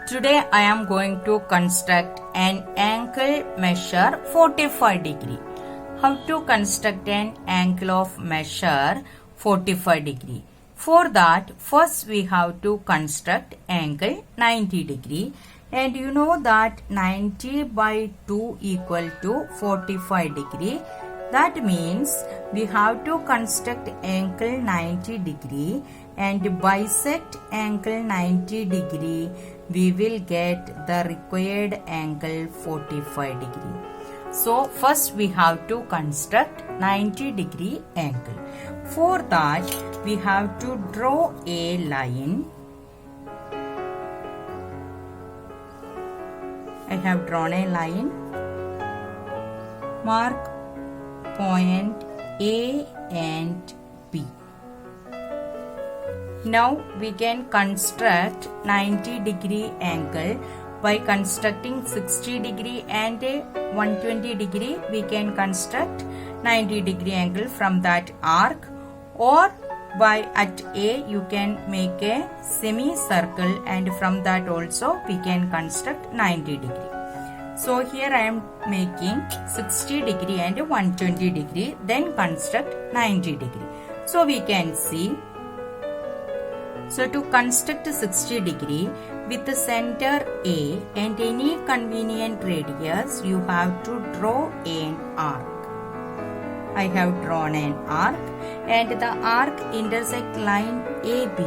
Today I am going to construct an angle measure 45 degree. How to construct an angle of measure 45 degree? For that, first we have to construct angle 90 degree, and you know that 90 by 2 equal to 45 degree. That means we have to construct angle 90 degree and bisect angle 90 degree. We will get the required angle 45 degree. So first we have to construct 90 degree angle. For that we have to draw a line. I have drawn a line. Mark point A and B. Now we can construct 90 degree angle by constructing 60 degree and 120 degree. We can construct 90 degree angle from that arc, or by at A you can make a semicircle, and from that also we can construct 90 degree. So here I am making 60 degree and 120 degree, then construct 90 degree. So we can see. So to construct 60 degree with the center A and any convenient radius, you have to draw an arc. I have drawn an arc, and the arc intersect line AB.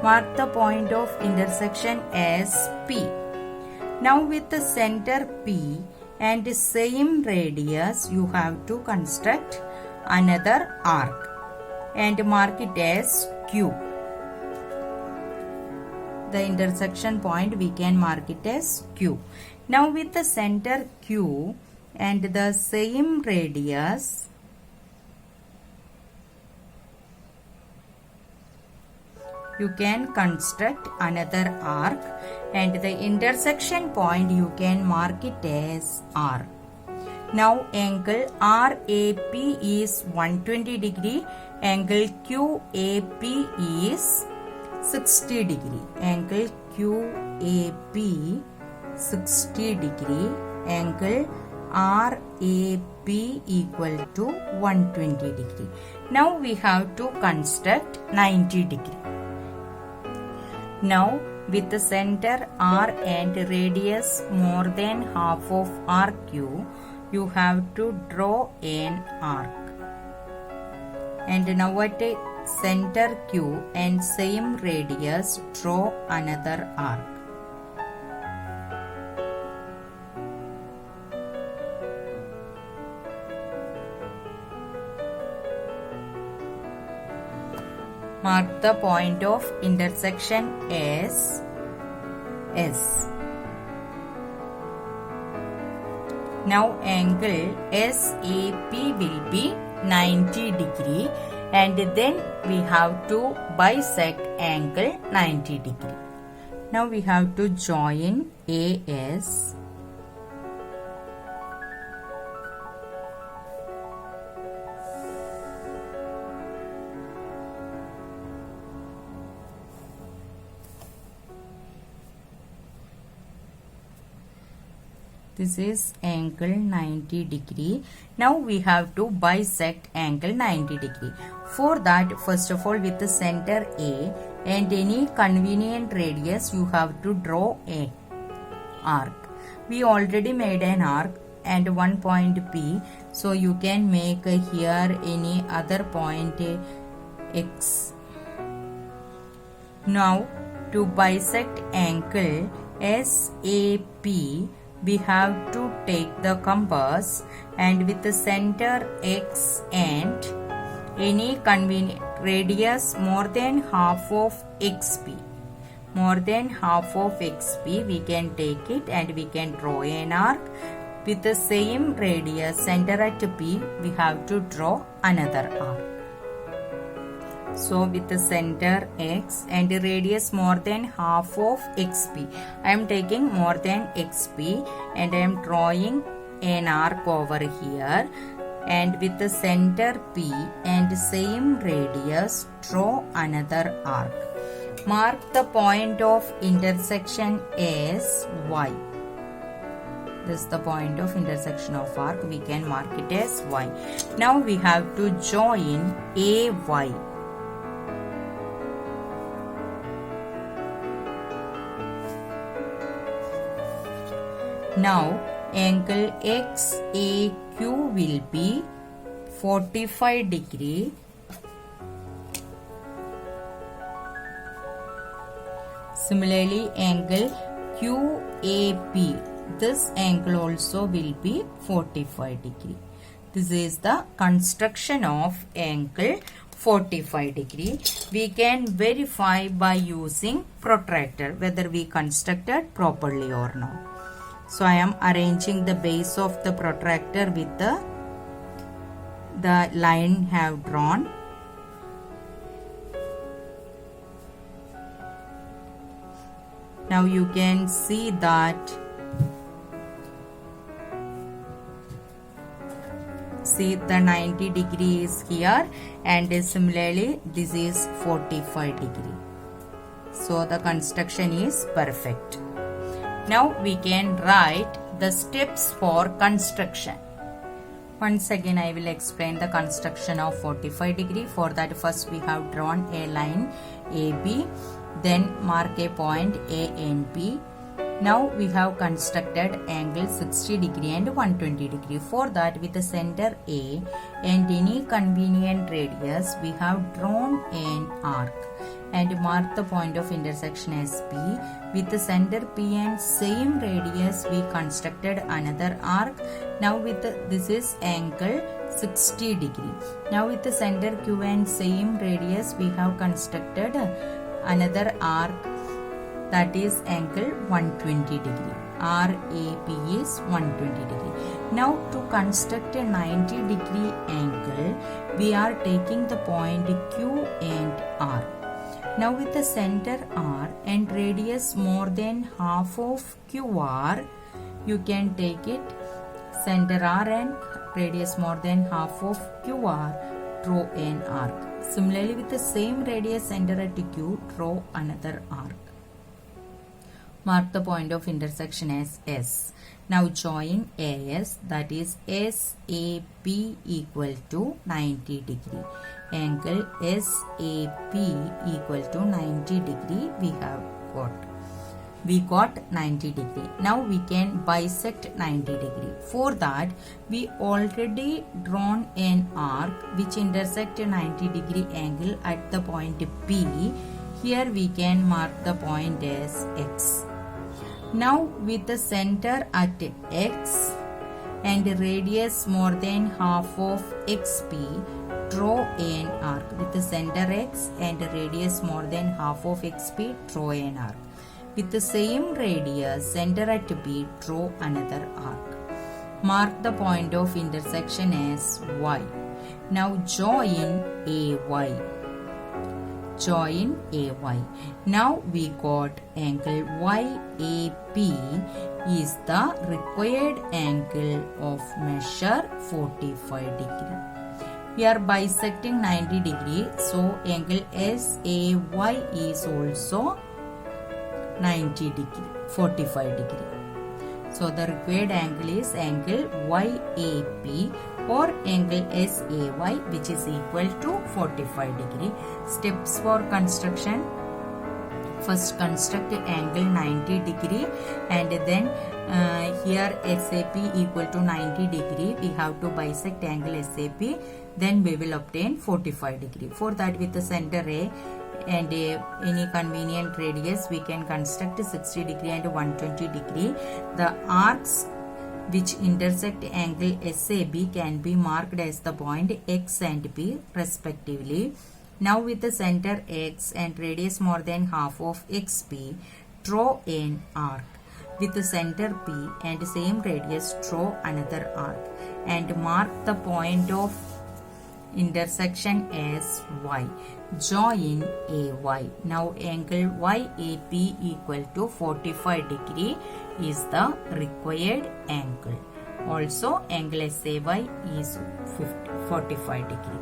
Mark the point of intersection as P. Now with the center P and same radius, you have to construct another arc and mark it as Q. The intersection point we can mark it as Q. Now with the center Q and the same radius, you can construct another arc, and the intersection point you can mark it as R. Now angle RAP is 120 degree, angle QAP is 60 degree. Angle QAP 60 degree, angle RAP equal to 120 degree. Now we have to construct 90 degree. Now with the center R and radius more than half of RQ, you have to draw an arc. And now at a center Q and same radius, draw another arc. Mark the point of intersection as S. Now angle SAP will be 90 degree, and then we have to bisect angle 90 degree. Now we have to join AS. This is angle 90 degree. Now we have to bisect angle 90 degree. For that, first of all, with the center A and any convenient radius, you have to draw an arc. We already made an arc and one point P, so you can make here any other point X. Now to bisect angle SAP, we have to take the compass, and with the center X and any convenient radius more than half of XP. More than half of XP, we can take it and we can draw an arc. With the same radius, center at P, we have to draw another arc. So with the center X and the radius more than half of XP, I am taking more than XP and I am drawing an arc over here, and with the center P and same radius, draw another arc. Mark the point of intersection as Y. This is the point of intersection of arc. We can mark it as Y. Now we have to join AY. Now angle XAQ will be 45 degree. Similarly, angle QAP, this angle also will be 45 degree. This is the construction of angle 45 degree. We can verify by using protractor whether we constructed properly or not. So I am arranging the base of the protractor with the line have drawn. Now you can see that the 90 degree is here, and similarly this is 45 degree. So the construction is perfect. Now we can write the steps for construction. Once again I will explain the construction of 45 degree. For that, first we have drawn a line AB, then mark a point A and B. Now we have constructed angle 60 degree and 120 degree. For that, with the center A and any convenient radius, we have drawn an arc and mark the point of intersection as P. With the center P and same radius, we constructed another arc. Now with this is angle 60 degree. Now with the center Q and same radius, we have constructed another arc, that is angle 120 degree. RAP is 120 degree. Now to construct a 90 degree angle, we are taking the point Q and R. Now with the center R and radius more than half of QR, you can take it center R and radius more than half of QR, draw an arc. Similarly, with the same radius center at Q, draw another arc. Mark the point of intersection as S. Now join AS, that is SAP equal to 90 degree. Angle SAP equal to 90 degree we have got. We got 90 degree. Now we can bisect 90 degree. For that, we already drawn an arc which intersect a 90 degree angle at the point P. Here we can mark the point as X. Now with the center at X and radius more than half of XP, draw an arc. With the center X and radius more than half of XP, draw an arc. With the same radius center at B, draw another arc. Mark the point of intersection as Y. Now join AY. Join AY. Now we got angle YAP is the required angle of measure 45 degree. We are bisecting 90 degree, so angle SAY is also 90 degree, 45 degree. So the required angle is angle YAP or angle SAY, which is equal to 45 degree. Steps for construction. First construct angle 90 degree and then here SAP equal to 90 degree. We have to bisect angle SAP. Then we will obtain 45 degree. For that, with the center A and any convenient radius, we can construct 60 degree and 120 degree. The arcs which intersect angle SAB can be marked as the point X and B respectively. Now with the center X and radius more than half of XP, draw an arc. With the center P and same radius, draw another arc and mark the point of intersection as Y. Join AY. Now angle YAP equal to 45 degree is the required angle. Also angle SAY is 45 degree.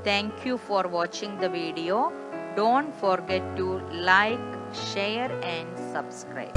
Thank you for watching the video. Don't forget to like, share and subscribe.